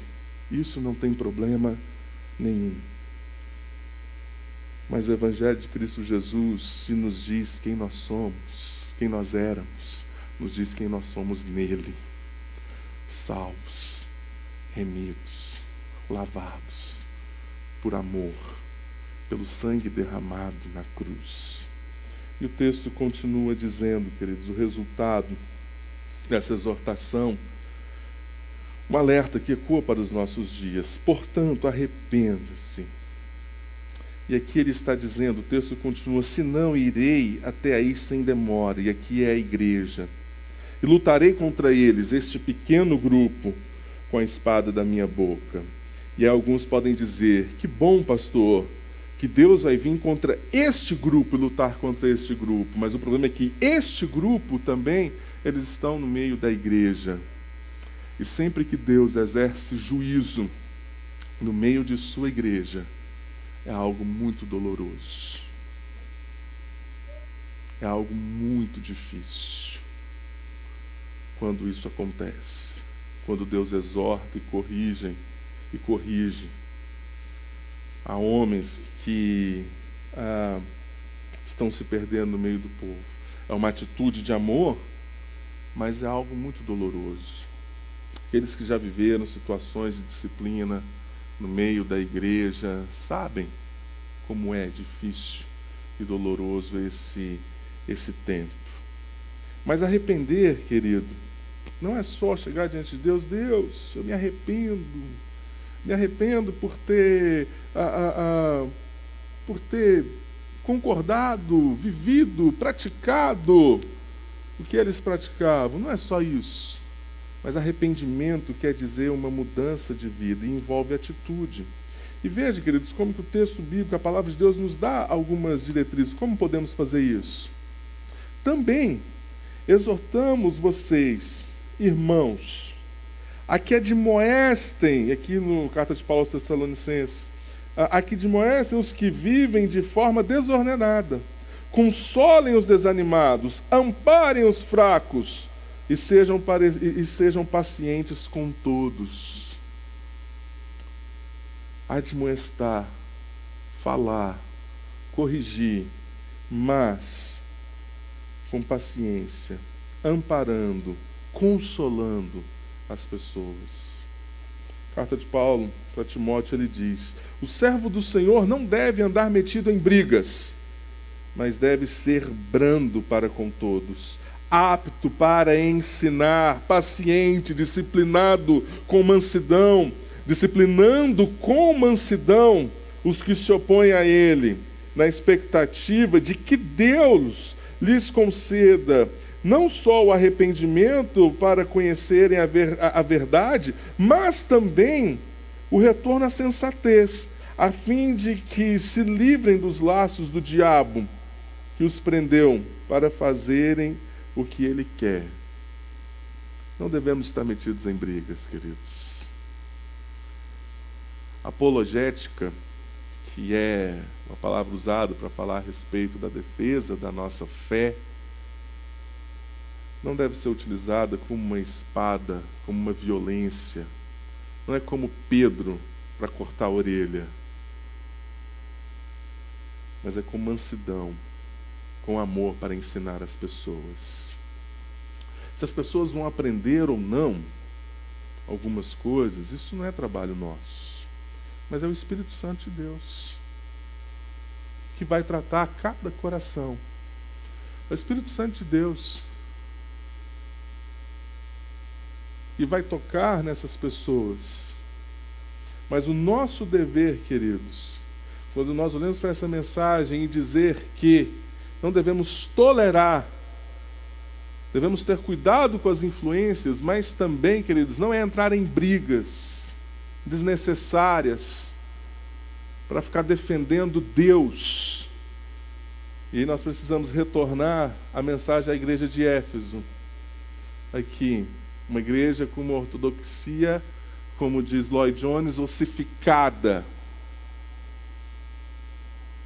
Isso não tem problema nenhum. Mas o Evangelho de Cristo Jesus, se nos diz quem nós somos, quem nós éramos, nos diz quem nós somos nele. Salvos, remidos, lavados por amor, pelo sangue derramado na cruz. E o texto continua dizendo, queridos, o resultado dessa exortação, um alerta que ecoa para os nossos dias. Portanto, arrependa-se. E aqui ele está dizendo, o texto continua, senão irei até aí sem demora, e aqui é a igreja, e lutarei contra eles, este pequeno grupo, com a espada da minha boca. E alguns podem dizer, que bom, pastor, que Deus vai vir contra este grupo e lutar contra este grupo. Mas o problema é que este grupo também, eles estão no meio da igreja. E sempre que Deus exerce juízo no meio de sua igreja, é algo muito doloroso. É algo muito difícil quando isso acontece. Quando Deus exorta e corrige a homens que estão se perdendo no meio do povo. É uma atitude de amor, mas é algo muito doloroso. Aqueles que já viveram situações de disciplina no meio da igreja sabem como é difícil e doloroso esse tempo. Mas arrepender, querido, não é só chegar diante de Deus, Deus, eu me arrependo por ter concordado, vivido, praticado o que eles praticavam. Não é só isso. Mas arrependimento quer dizer uma mudança de vida e envolve atitude. E veja, queridos, como que o texto bíblico, a palavra de Deus, nos dá algumas diretrizes. Como podemos fazer isso? Também exortamos vocês, irmãos, a que admoestem, aqui no Carta de Paulo aos Tessalonicenses, a que admoestem os que vivem de forma desordenada, consolem os desanimados, amparem os fracos, e sejam pacientes com todos. Admoestar, falar, corrigir, mas com paciência, amparando, consolando as pessoas. Carta de Paulo para Timóteo, ele diz: o servo do Senhor não deve andar metido em brigas, mas deve ser brando para com todos, apto para ensinar, paciente, disciplinando com mansidão, disciplinando com mansidão os que se opõem a ele, na expectativa de que Deus lhes conceda não só o arrependimento para conhecerem a verdade, mas também o retorno à sensatez, a fim de que se livrem dos laços do diabo que os prendeu para fazerem o que ele quer. Não devemos estar metidos em brigas, queridos. Apologética, que é uma palavra usada para falar a respeito da defesa da nossa fé, não deve ser utilizada como uma espada, como uma violência. Não é como Pedro para cortar a orelha, mas é com mansidão, com amor para ensinar as pessoas. Se as pessoas vão aprender ou não algumas coisas, isso não é trabalho nosso, mas é o Espírito Santo de Deus que vai tratar cada coração. É o Espírito Santo de Deus que vai tocar nessas pessoas. Mas o nosso dever, queridos, quando nós olhamos para essa mensagem e dizer que não devemos tolerar, devemos ter cuidado com as influências, mas também, queridos, não é entrar em brigas desnecessárias para ficar defendendo Deus. E nós precisamos retornar a mensagem à igreja de Éfeso. Aqui, uma igreja com uma ortodoxia, como diz Lloyd Jones, ossificada,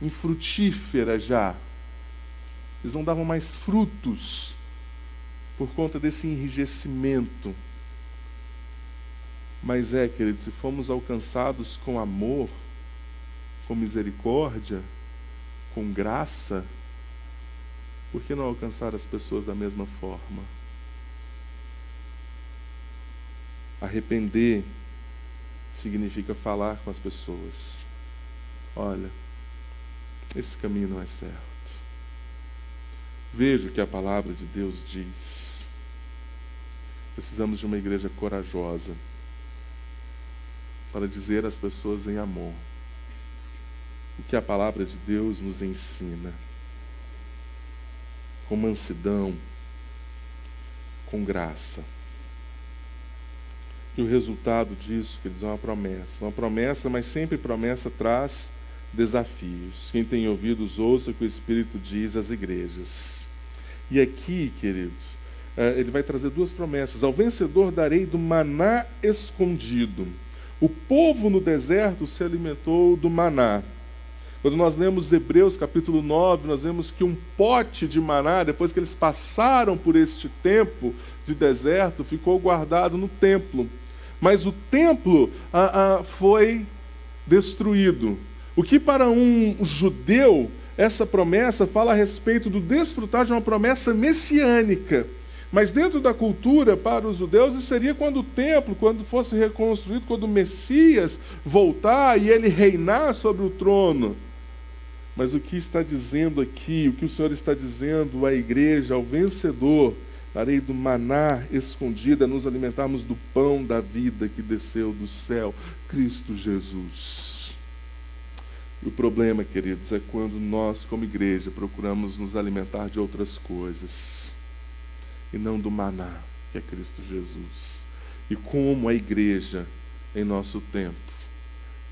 infrutífera já. Eles não davam mais frutos por conta desse enrijecimento. Mas queridos, se fomos alcançados com amor, com misericórdia, com graça, por que não alcançar as pessoas da mesma forma? Arrepender significa falar com as pessoas. Olha, esse caminho não é certo. Veja o que a palavra de Deus diz. Precisamos de uma igreja corajosa para dizer às pessoas em amor o que a palavra de Deus nos ensina, com mansidão, com graça. E o resultado disso, queridos, é uma promessa. Uma promessa, mas sempre promessa traz desafios. Quem tem ouvidos, ouça o que o Espírito diz às igrejas. E aqui, queridos, ele vai trazer duas promessas. Ao vencedor darei do maná escondido. O povo no deserto se alimentou do maná. Quando nós lemos Hebreus capítulo 9, nós vemos que um pote de maná, depois que eles passaram por este tempo de deserto, ficou guardado no templo. Mas o templo foi destruído. O que para um judeu, essa promessa fala a respeito do desfrutar de uma promessa messiânica. Mas dentro da cultura, para os judeus, isso seria quando o templo, quando fosse reconstruído, quando o Messias voltar e ele reinar sobre o trono. Mas o que está dizendo aqui, o que o Senhor está dizendo à igreja, ao vencedor, darei do maná escondido, a nos alimentarmos do pão da vida que desceu do céu, Cristo Jesus. E o problema, queridos, é quando nós, como igreja, procuramos nos alimentar de outras coisas, e não do maná, que é Cristo Jesus. E como a igreja, em nosso tempo,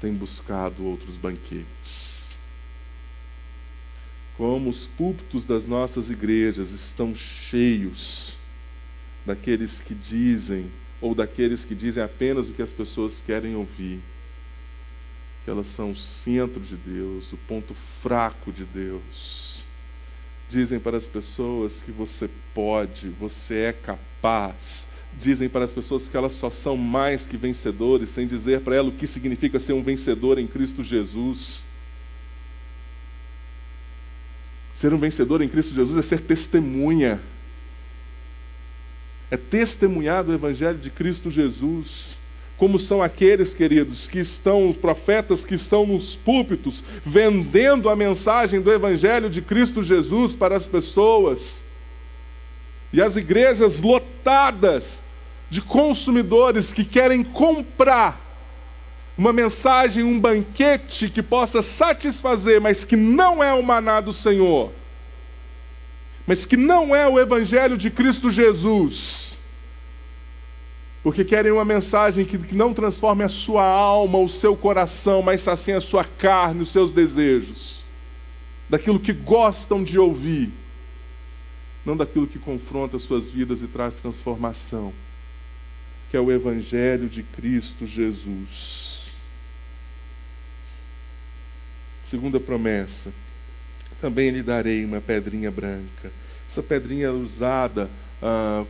tem buscado outros banquetes. Como os púlpitos das nossas igrejas estão cheios daqueles que dizem, ou daqueles que dizem apenas o que as pessoas querem ouvir, que elas são o centro de Deus, o ponto fraco de Deus. Dizem para as pessoas que você pode, você é capaz. Dizem para as pessoas que elas só são mais que vencedores, sem dizer para elas o que significa ser um vencedor em Cristo Jesus. Ser um vencedor em Cristo Jesus é ser testemunha. É testemunhar do Evangelho de Cristo Jesus. Como são aqueles, queridos, que estão, os profetas que estão nos púlpitos, vendendo a mensagem do Evangelho de Cristo Jesus para as pessoas. E as igrejas lotadas de consumidores que querem comprar uma mensagem, um banquete que possa satisfazer, mas que não é o maná do Senhor, mas que não é o Evangelho de Cristo Jesus, porque querem uma mensagem que não transforme a sua alma, o seu coração, mas sacia a sua carne, os seus desejos, daquilo que gostam de ouvir, não daquilo que confronta as suas vidas e traz transformação, que é o Evangelho de Cristo Jesus. Segunda promessa, também lhe darei uma pedrinha branca. Essa pedrinha era usada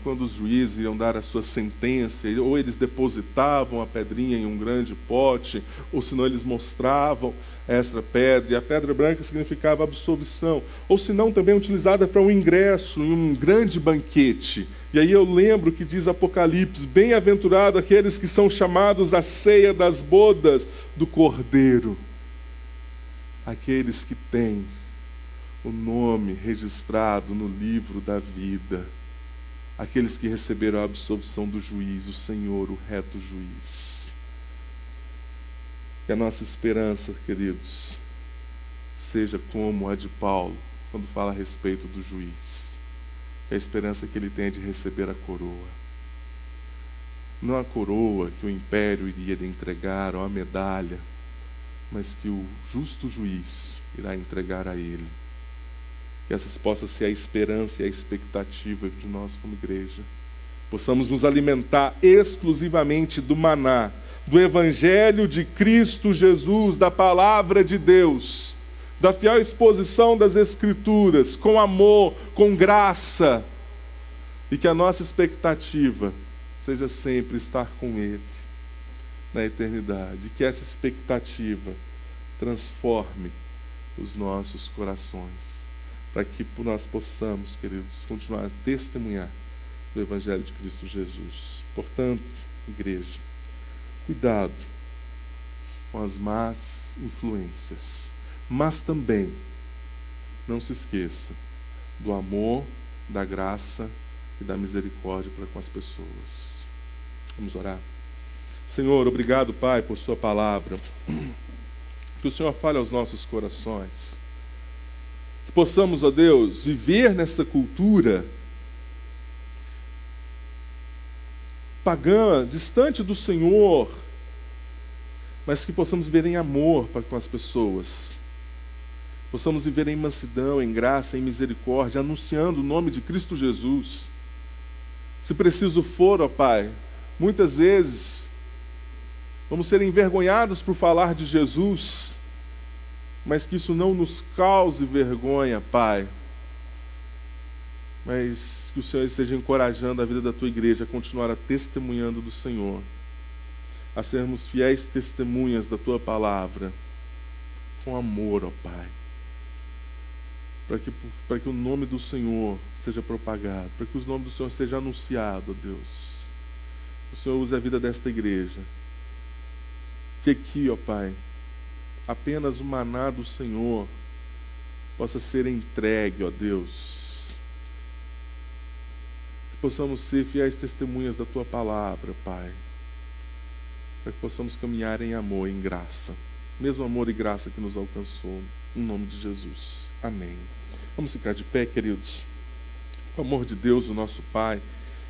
quando os juízes iam dar a sua sentença, ou eles depositavam a pedrinha em um grande pote, ou senão eles mostravam essa pedra, e a pedra branca significava absolvição, ou senão também utilizada para um ingresso em um grande banquete. E aí eu lembro que diz Apocalipse, bem-aventurado aqueles que são chamados à ceia das bodas do Cordeiro. Aqueles que têm o nome registrado no livro da vida, aqueles que receberam a absolvição do juiz, o Senhor, o reto juiz. Que a nossa esperança, queridos, seja como a de Paulo, quando fala a respeito do juiz. Que a esperança que ele tem de receber a coroa. Não a coroa que o império iria lhe entregar, ou a medalha, mas que o justo juiz irá entregar a ele. que essa possa ser a esperança e a expectativa de nós como igreja. Possamos nos alimentar exclusivamente do maná, do Evangelho de Cristo Jesus, da Palavra de Deus, da fiel exposição das Escrituras, com amor, com graça, e que a nossa expectativa seja sempre estar com Ele na eternidade, que essa expectativa transforme os nossos corações, para que nós possamos, queridos, continuar a testemunhar do Evangelho de Cristo Jesus. Portanto, igreja, cuidado com as más influências, mas também não se esqueça do amor, da graça e da misericórdia para com as pessoas. Vamos orar. Senhor, obrigado, Pai, por sua palavra. Que o Senhor fale aos nossos corações. Que possamos, ó Deus, viver nesta cultura pagã, distante do Senhor, mas que possamos viver em amor para com as pessoas. Possamos viver em mansidão, em graça, em misericórdia, anunciando o nome de Cristo Jesus. Se preciso for, ó Pai, muitas vezes vamos ser envergonhados por falar de Jesus, mas que isso não nos cause vergonha, Pai. Mas que o Senhor esteja encorajando a vida da Tua igreja a continuar a testemunhando do Senhor, a sermos fiéis testemunhas da Tua palavra, com amor, ó Pai. Para que o nome do Senhor seja propagado, para que o nome do Senhor seja anunciado, ó Deus. O Senhor use a vida desta igreja. Que aqui, ó Pai, apenas o maná do Senhor possa ser entregue, ó Deus. Que possamos ser fiéis testemunhas da Tua palavra, Pai. Para que possamos caminhar em amor e em graça. Mesmo amor e graça que nos alcançou. Em nome de Jesus. Amém. Vamos ficar de pé, queridos. O amor de Deus, o nosso Pai,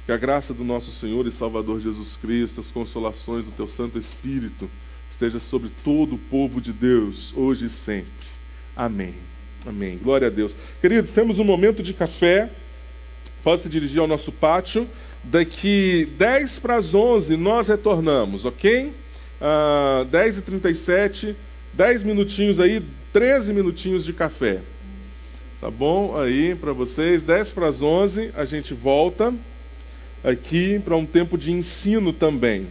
que a graça do nosso Senhor e Salvador Jesus Cristo, as consolações do Teu Santo Espírito, esteja sobre todo o povo de Deus, hoje e sempre. Amém. Amém. Glória a Deus. Queridos, temos um momento de café. Pode se dirigir ao nosso pátio. Daqui 10 para as 11 nós retornamos, ok? 10h37, 10 minutinhos aí, 13 minutinhos de café. Tá bom? Aí para vocês, 10 para as 11 a gente volta aqui para um tempo de ensino também.